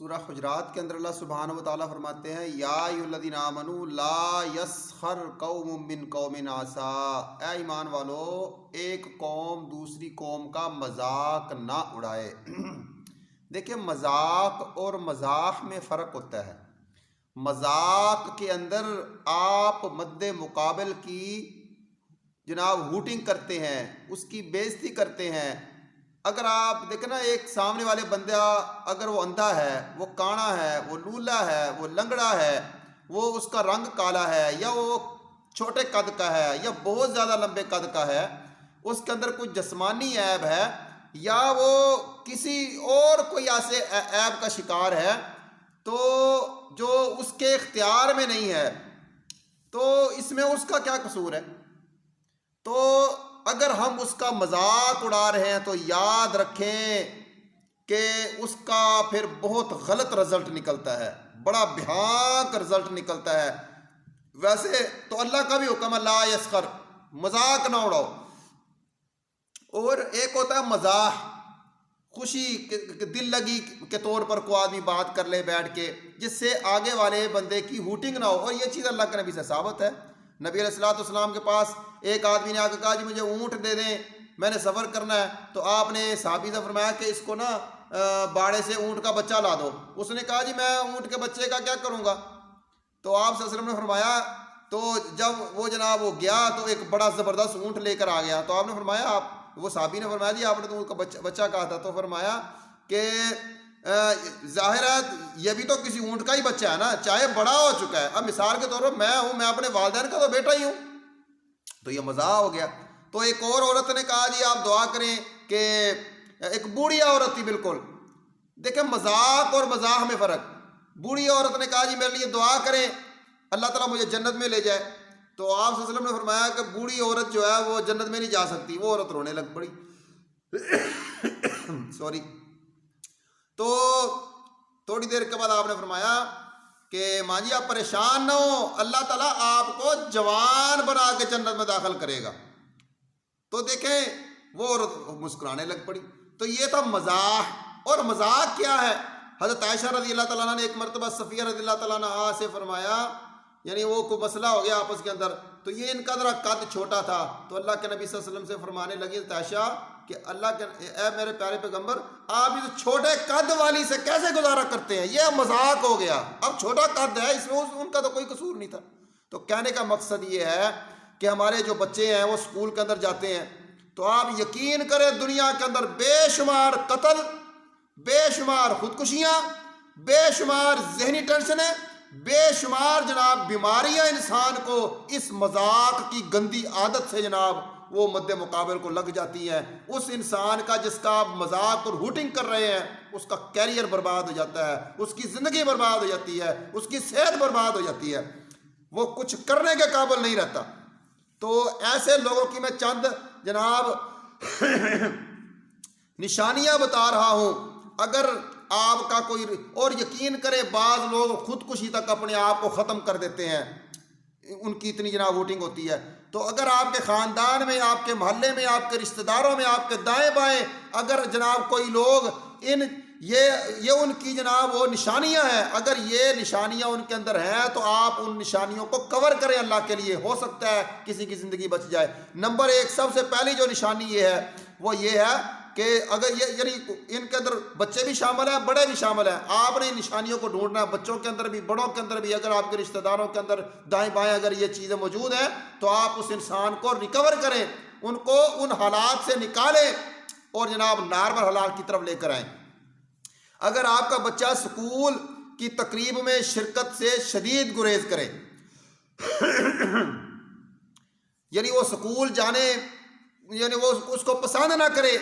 سورہ حجرات کے اندر اللہ سبحانہ و تعالیٰ فرماتے ہیں یا ایھا الذین آمنوا لا یسخر قوم من قوم عسیٰ، اے ایمان والو ایک قوم دوسری قوم کا مذاق نہ اڑائے۔ دیکھیں مذاق اور مزاح میں فرق ہوتا ہے۔ مذاق کے اندر آپ مد مقابل کی جناب ہوٹنگ کرتے ہیں، اس کی بےعزتی کرتے ہیں۔ اگر آپ دیکھیں نا ایک سامنے والے بندہ اگر وہ اندھا ہے، وہ کانا ہے، وہ لولا ہے، وہ لنگڑا ہے، وہ اس کا رنگ کالا ہے، یا وہ چھوٹے قد کا ہے یا بہت زیادہ لمبے قد کا ہے، اس کے اندر کوئی جسمانی عیب ہے یا وہ کسی اور کوئی ایسے عیب کا شکار ہے تو جو اس کے اختیار میں نہیں ہے، تو اس میں اس کا کیا قصور ہے؟ تو اگر ہم اس کا مذاق اڑا رہے ہیں تو یاد رکھیں کہ اس کا پھر بہت غلط رزلٹ نکلتا ہے، بڑا بھیانک رزلٹ نکلتا ہے۔ ویسے تو اللہ کا بھی حکم ہے لا یسخر، مذاق نہ اڑاؤ۔ اور ایک ہوتا ہے مزاح، خوشی دل لگی کے طور پر کوئی آدمی بات کر لے بیٹھ کے جس سے آگے والے بندے کی ہوٹنگ نہ ہو، اور یہ چیز اللہ کے نبی سے ثابت ہے۔ نبی علیہ السلام کے پاس ایک آدمی نے آ کے کہا جی مجھے اونٹ دے دیں، میں نے سفر کرنا ہے، تو آپ نے صحابی سے فرمایا کہ اس کو نا باڑے سے اونٹ کا بچہ لا دو۔ اس نے کہا جی میں اونٹ کے بچے کا کیا کروں گا؟ تو آپ صلی اللہ علیہ وسلم نے فرمایا، تو جب وہ جناب وہ گیا تو ایک بڑا زبردست اونٹ لے کر آ گیا، تو آپ نے فرمایا وہ صحابی نے فرمایا جی آپ نے تو اونٹ کا بچہ کہا تھا، تو فرمایا کہ ظاہر ہے یہ بھی تو کسی اونٹ کا ہی بچہ ہے نا، چاہے بڑا ہو چکا ہے، اب مثال کے طور پر میں ہوں، میں اپنے والدین کا تو بیٹا ہی ہوں، تو یہ مزاح ہو گیا۔ تو ایک اور عورت نے کہا جی آپ دعا کریں کہ ایک بوڑھی عورت تھی بالکل، دیکھیں مذاق اور مزاح میں فرق۔ بوڑھی عورت نے کہا جی میرے لیے دعا کریں اللہ تعالیٰ مجھے جنت میں لے جائے، تو آپ صلی اللہ علیہ وسلم نے فرمایا کہ بوڑھی عورت جو ہے وہ جنت میں نہیں جا سکتی۔ وہ عورت رونے لگ پڑی سوری۔ تو تھوڑی دیر کے بعد آپ نے فرمایا کہ ماں جی آپ پریشان نہ ہو، اللہ تعالیٰ آپ کو جوان بنا کے جنت میں داخل کرے گا۔ تو دیکھیں وہ عورت مسکرانے لگ پڑی۔ تو یہ تھا مزاح۔ اور مذاق کیا ہے؟ حضرت عائشہ رضی اللہ تعالیٰ عنہ نے ایک مرتبہ صفیہ رضی اللہ تعالیٰ عنہ سے فرمایا، یعنی وہ کوئی مسئلہ ہو گیا آپس کے اندر، تو یہ ان کا ذرا قد چھوٹا تھا، تو اللہ کے نبی صلی اللہ علیہ وسلم سے فرمانے لگی عائشہ کہ اللہ کے اے میرے پیارے پیغمبر آپ اس چھوٹے قد والی سے کیسے گزارا کرتے ہیں؟ یہ مذاق ہو گیا، اب چھوٹا قد ہے اس میں ان کا تو کوئی قصور نہیں تھا۔ تو کہنے کا مقصد یہ ہے کہ ہمارے جو بچے ہیں وہ اسکول کے اندر جاتے ہیں، تو آپ یقین کریں دنیا کے اندر بے شمار قتل، بے شمار خودکشیاں، بے شمار ذہنی ٹینشنیں، بے شمار جناب بیماریاں انسان کو اس مذاق کی گندی عادت سے جناب وہ مد مقابل کو لگ جاتی ہیں۔ اس انسان کا جس کا آپ مذاق اور ہوٹنگ کر رہے ہیں اس کا کیریئر برباد ہو جاتا ہے، اس کی زندگی برباد ہو جاتی ہے، اس کی صحت برباد ہو جاتی ہے، وہ کچھ کرنے کے قابل نہیں رہتا۔ تو ایسے لوگوں کی میں چند جناب نشانیاں بتا رہا ہوں۔ اگر آپ کا کوئی، اور یقین کرے بعض لوگ خودکشی تک اپنے آپ کو ختم کر دیتے ہیں، ان کی اتنی جناب ووٹنگ ہوتی ہے۔ تو اگر آپ کے خاندان میں، آپ کے محلے میں، آپ کے رشتہ داروں میں، آپ کے دائیں بائیں اگر جناب کوئی لوگ یہ ان کی جناب وہ نشانیاں ہیں، اگر یہ نشانیاں ان کے اندر ہیں تو آپ ان نشانیوں کو کور کریں اللہ کے لیے، ہو سکتا ہے کسی کی زندگی بچ جائے۔ نمبر ایک سب سے پہلی جو نشانی یہ ہے وہ یہ ہے کہ اگر یہ یعنی ان کے اندر بچے بھی شامل ہیں، بڑے بھی شامل ہیں، آپ نے ان نشانیوں کو ڈھونڈنا ہے، بچوں کے اندر بھی، بڑوں کے اندر بھی۔ اگر آپ کے رشتہ داروں کے اندر دائیں بائیں اگر یہ چیزیں موجود ہیں تو آپ اس انسان کو ریکور کریں، ان کو ان حالات سے نکالیں اور جناب نارمل حالات کی طرف لے کر آئیں۔ اگر آپ کا بچہ سکول کی تقریب میں شرکت سے شدید گریز کرے، یعنی وہ سکول جانے یعنی وہ اس کو پسند نہ کرے،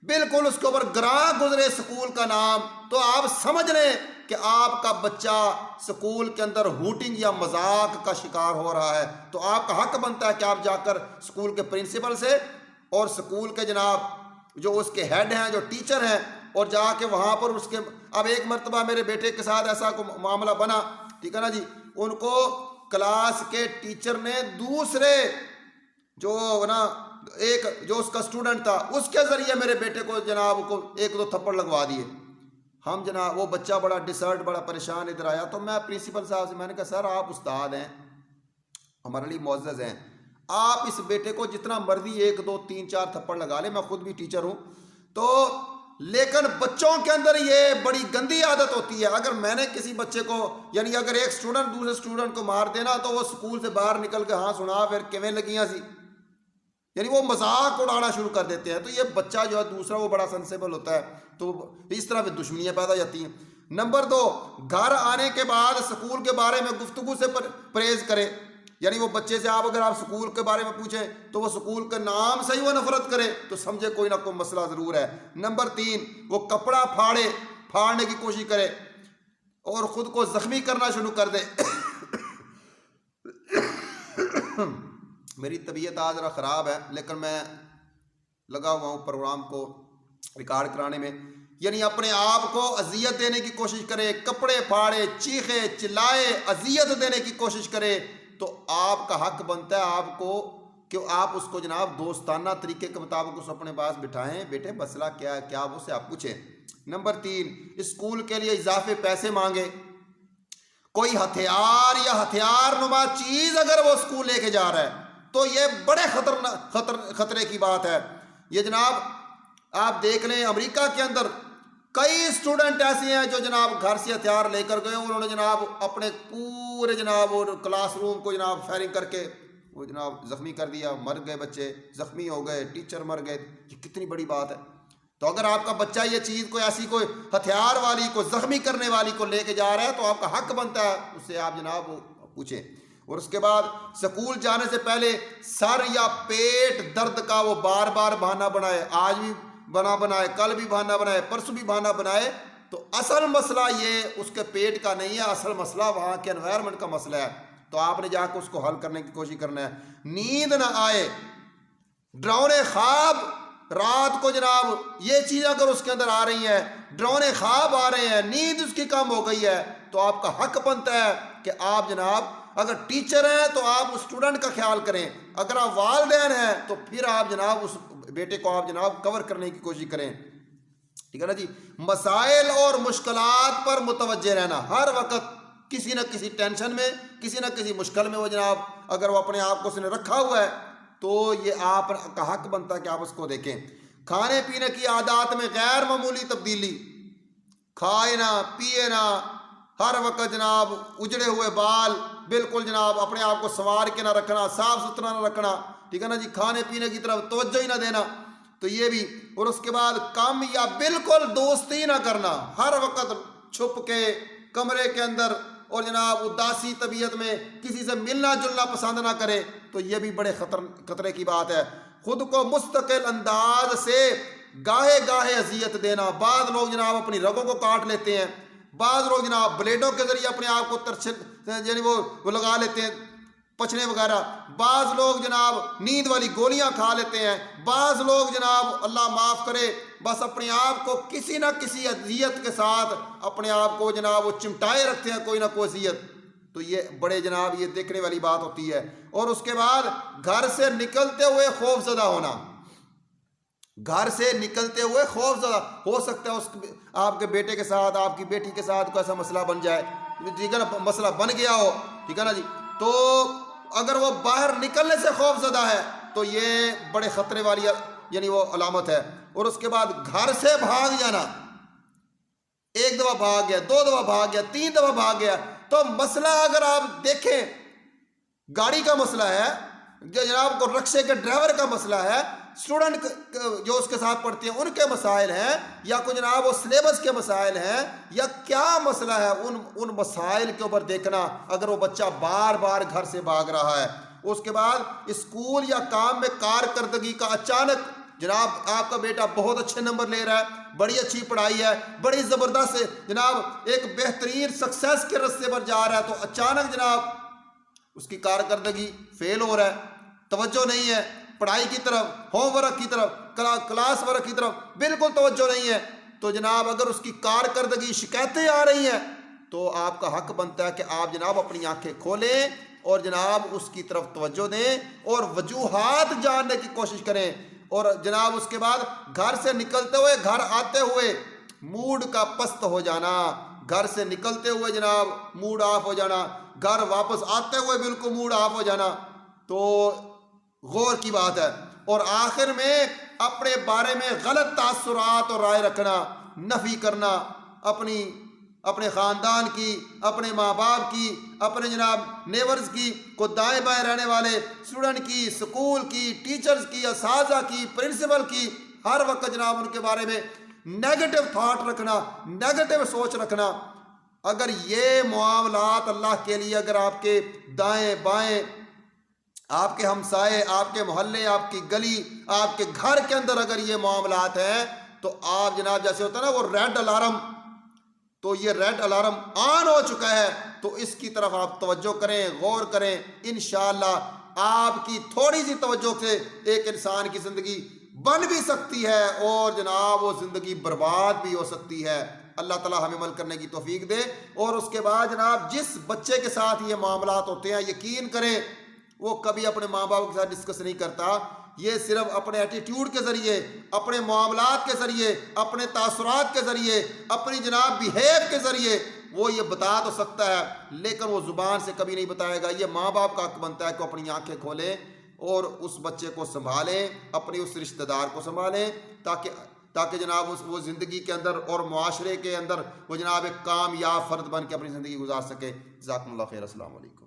بالکل اس کے اوپر گراں گزرے سکول کا نام، تو آپ سمجھ لیں کہ آپ کا بچہ سکول کے اندر ہوٹنگ یا مذاق کا شکار ہو رہا ہے۔ تو آپ کا حق بنتا ہے کہ آپ جا کر سکول کے پرنسپل سے اور سکول کے جناب جو اس کے ہیڈ ہیں، جو ٹیچر ہیں، اور جا کے وہاں پر اس کے اب ایک مرتبہ میرے بیٹے کے ساتھ ایسا کوئی معاملہ بنا، ٹھیک ہے نا جی، ان کو کلاس کے ٹیچر نے دوسرے جو نا ایک جو اس کا اسٹوڈنٹ تھا اس کے ذریعے میرے بیٹے کو جناب کو ایک دو تھپڑ لگوا دیے۔ ہم جناب وہ بچہ بڑا ڈسرٹ بڑا پریشان ادھر آیا، تو میں پرنسپل صاحب سے میں نے کہا سر آپ استاد ہیں، ہمارے لیے معزز ہیں، آپ اس بیٹے کو جتنا مرضی 1 2 3 4 تھپڑ لگا لیں، میں خود بھی ٹیچر ہوں تو، لیکن بچوں کے اندر یہ بڑی گندی عادت ہوتی ہے، اگر میں نے کسی بچے کو یعنی اگر ایک سٹوڈنٹ دوسرے سٹوڈنٹ کو مار دینا تو وہ سکول سے باہر نکل کے ہاں سنا پھر کیویں لگیاں سی، یعنی وہ مذاق اڑانا شروع کر دیتے ہیں، تو یہ بچہ جو ہے دوسرا وہ بڑا سینسیبل ہوتا ہے، تو اس طرح پھر دشمنیاں پیدا ہو جاتی ہیں۔ نمبر 2، گھر آنے کے بعد سکول کے بارے میں گفتگو سے پرہیز کرے، یعنی وہ بچے سے اگر آپ سکول کے بارے میں پوچھیں تو وہ سکول کے نام سے ہی وہ نفرت کرے تو سمجھے کوئی نہ کوئی مسئلہ ضرور ہے۔ نمبر 3، وہ کپڑا پھاڑنے کی کوشش کرے اور خود کو زخمی کرنا شروع کر دے۔ میری طبیعت آج ذرا خراب ہے لیکن میں لگا ہوا ہوں پروگرام کو ریکارڈ کرانے میں، یعنی اپنے آپ کو اذیت دینے کی کوشش کرے، کپڑے پھاڑے، چیخے چلائے، اذیت دینے کی کوشش کرے، تو آپ کا حق بنتا ہے آپ کو کہ آپ اس کو جناب دوستانہ طریقے کے مطابق اس اپنے پاس بٹھائیں، بیٹے مسئلہ کیا ہے کیا وہ سے آپ پوچھیں۔ نمبر 3، اسکول کے لیے اضافی پیسے مانگے، کوئی ہتھیار یا ہتھیار نما چیز اگر وہ اسکول لے کے جا رہا ہے تو یہ بڑے خطرے کی بات ہے۔ یہ جناب آپ دیکھ لیں امریکہ کے اندر کئی اسٹوڈنٹ ایسے ہیں جو جناب گھر سے ہتھیار لے کر گئے، انہوں نے جناب اپنے پورے جناب کلاس روم کو جناب فائرنگ کر کے وہ جناب زخمی کر دیا، مر گئے بچے، زخمی ہو گئے، ٹیچر مر گئے، یہ کتنی بڑی بات ہے۔ تو اگر آپ کا بچہ یہ چیز کوئی ایسی کوئی ہتھیار والی کو زخمی کرنے والی کو لے کے جا رہا ہے تو آپ کا حق بنتا ہے اس سے آپ جناب پوچھیں۔ اور اس کے بعد سکول جانے سے پہلے سر یا پیٹ درد کا وہ بار بار بہانہ بنائے، آج بھی بنائے، کل بھی بہانہ بنائے، پرسوں بھی بہانہ بنائے، تو اصل مسئلہ یہ اس کے پیٹ کا نہیں ہے، اصل مسئلہ وہاں کے انوائرمنٹ کا مسئلہ ہے، تو آپ نے جا کے اس کو حل کرنے کی کوشش کرنا ہے۔ نیند نہ آئے، ڈراؤنے خواب، رات کو جناب یہ چیزیں اگر اس کے اندر آ رہی ہیں، ڈراؤنے خواب آ رہے ہیں، نیند اس کی کم ہو گئی ہے، تو آپ کا حق بنتا ہے کہ آپ جناب اگر ٹیچر ہیں تو آپ اسٹوڈنٹ کا خیال کریں، اگر آپ والدین ہیں تو پھر آپ جناب اس بیٹے کو آپ جناب کور کرنے کی کوشش کریں، ٹھیک ہے نا جی۔ مسائل اور مشکلات پر متوجہ رہنا، ہر وقت کسی نہ کسی ٹینشن میں، کسی نہ کسی مشکل میں وہ جناب اگر وہ اپنے آپ کو اس نے رکھا ہوا ہے تو یہ آپ کا حق بنتا ہے کہ آپ اس کو دیکھیں۔ کھانے پینے کی عادات میں غیر معمولی تبدیلی، کھائے نہ پیے نہ، ہر وقت جناب اجڑے ہوئے بال، بالکل جناب اپنے آپ کو سنوار کے نہ رکھنا، صاف ستھرا نہ رکھنا، ٹھیک ہے نا جی، کھانے پینے کی طرف توجہ ہی نہ دینا، تو یہ بھی۔ اور اس کے بعد کم یا بالکل دوستی نہ کرنا، ہر وقت چھپ کے کمرے کے اندر اور جناب اداسی طبیعت میں کسی سے ملنا جلنا پسند نہ کرے، تو یہ بھی بڑے خطرے کی بات ہے۔ خود کو مستقل انداز سے گاہے گاہے اذیت دینا، بعض لوگ جناب اپنی رگوں کو کاٹ لیتے ہیں، بعض لوگ جناب بلیڈوں کے ذریعے اپنے آپ کو یعنی وہ لگا لیتے ہیں پچنے وغیرہ، بعض لوگ جناب نیند والی گولیاں کھا لیتے ہیں، بعض لوگ جناب اللہ معاف کرے بس اپنے آپ کو کسی نہ کسی اذیت کے ساتھ اپنے آپ کو جناب وہ چمٹائے رکھتے ہیں کوئی نہ کوئی اذیت، تو یہ بڑے جناب یہ دیکھنے والی بات ہوتی ہے۔ اور اس کے بعد گھر سے نکلتے ہوئے خوف زدہ ہونا، گھر سے نکلتے ہوئے خوف زدہ ہو سکتا ہے آپ کے بیٹے کے ساتھ، آپ کی بیٹی کے ساتھ کوئی ایسا مسئلہ بن جائے، ٹھیک ہے نا، مسئلہ بن گیا ہو، ٹھیک ہے نا جی، تو اگر وہ باہر نکلنے سے خوف زدہ ہے تو یہ بڑے خطرے والی یعنی وہ علامت ہے۔ اور اس کے بعد گھر سے بھاگ جانا، 1 دفعہ بھاگ گیا، 2 دفعہ بھاگ گیا، 3 دفعہ بھاگ گیا، تو مسئلہ اگر آپ دیکھیں گاڑی کا مسئلہ ہے، جناب کو رکشے کے ڈرائیور کا مسئلہ ہے، اسٹوڈنٹ جو اس کے ساتھ پڑھتے ہیں ان کے مسائل ہیں، یا کوئی جناب وہ سلیبس کے مسائل ہیں، یا کیا مسئلہ ہے، ان مسائل کے اوپر دیکھنا اگر وہ بچہ بار بار گھر سے بھاگ رہا ہے۔ اس کے بعد اسکول یا کام میں کارکردگی کا اچانک، جناب آپ کا بیٹا بہت اچھے نمبر لے رہا ہے، بڑی اچھی پڑھائی ہے، بڑی زبردست ہے، جناب ایک بہترین سکسیس کے راستے پر جا رہا ہے، تو اچانک جناب اس کی کارکردگی فیل ہو رہا ہے، توجہ نہیں ہے پڑھائی کی طرف، ہوم ورک کی طرف، کلاس ورک کی طرف بالکل توجہ نہیں ہے، تو جناب اگر اس کی کارکردگی شکایتیں آ رہی ہیں تو آپ کا حق بنتا ہے کہ آپ جناب اپنی آنکھیں کھولیں اور جناب اس کی طرف توجہ دیں اور وجوہات جاننے کی کوشش کریں۔ اور جناب اس کے بعد گھر سے نکلتے ہوئے، گھر آتے ہوئے موڈ کا پست ہو جانا، گھر سے نکلتے ہوئے جناب موڈ آف ہو جانا، گھر واپس آتے ہوئے بالکل موڈ آف ہو جانا، تو غور کی بات ہے۔ اور آخر میں اپنے بارے میں غلط تاثرات اور رائے رکھنا، نفی کرنا، اپنے خاندان کی، اپنے ماں باپ کی، اپنے جناب نیبرز کی، کو دائیں بائیں رہنے والے اسٹوڈنٹ کی، اسکول کی، ٹیچرز کی، اساتذہ کی، پرنسپل کی، ہر وقت جناب ان کے بارے میں نیگیٹو تھاٹ رکھنا، نیگیٹو سوچ رکھنا۔ اگر یہ معاملات اللہ کے لیے اگر آپ کے دائیں بائیں، آپ کے ہمسائے، آپ کے محلے، آپ کی گلی، آپ کے گھر کے اندر اگر یہ معاملات ہیں تو آپ جناب جیسے ہوتا ہے نا وہ ریڈ الارم، تو یہ ریڈ الارم آن ہو چکا ہے، تو اس کی طرف آپ توجہ کریں، غور کریں۔ انشاءاللہ آپ کی تھوڑی سی توجہ سے ایک انسان کی زندگی بن بھی سکتی ہے اور جناب وہ زندگی برباد بھی ہو سکتی ہے۔ اللہ تعالیٰ ہمیں عمل کرنے کی توفیق دے۔ اور اس کے بعد جناب جس بچے کے ساتھ یہ معاملات ہوتے ہیں، یقین کریں وہ کبھی اپنے ماں باپ کے ساتھ ڈسکس نہیں کرتا، یہ صرف اپنے ایٹیٹیوڈ کے ذریعے، اپنے معاملات کے ذریعے، اپنے تاثرات کے ذریعے، اپنی جناب بیہیو کے ذریعے وہ یہ بتا تو سکتا ہے، لیکن وہ زبان سے کبھی نہیں بتائے گا۔ یہ ماں باپ کا حق بنتا ہے کہ اپنی آنکھیں کھولیں اور اس بچے کو سنبھالیں، اپنے اس رشتہ دار کو سنبھالیں، تاکہ جناب وہ زندگی کے اندر اور معاشرے کے اندر وہ جناب ایک کامیاب فرد بن کے اپنی زندگی گزار سکے۔ جزاکم اللہ خیر، السلام علیکم۔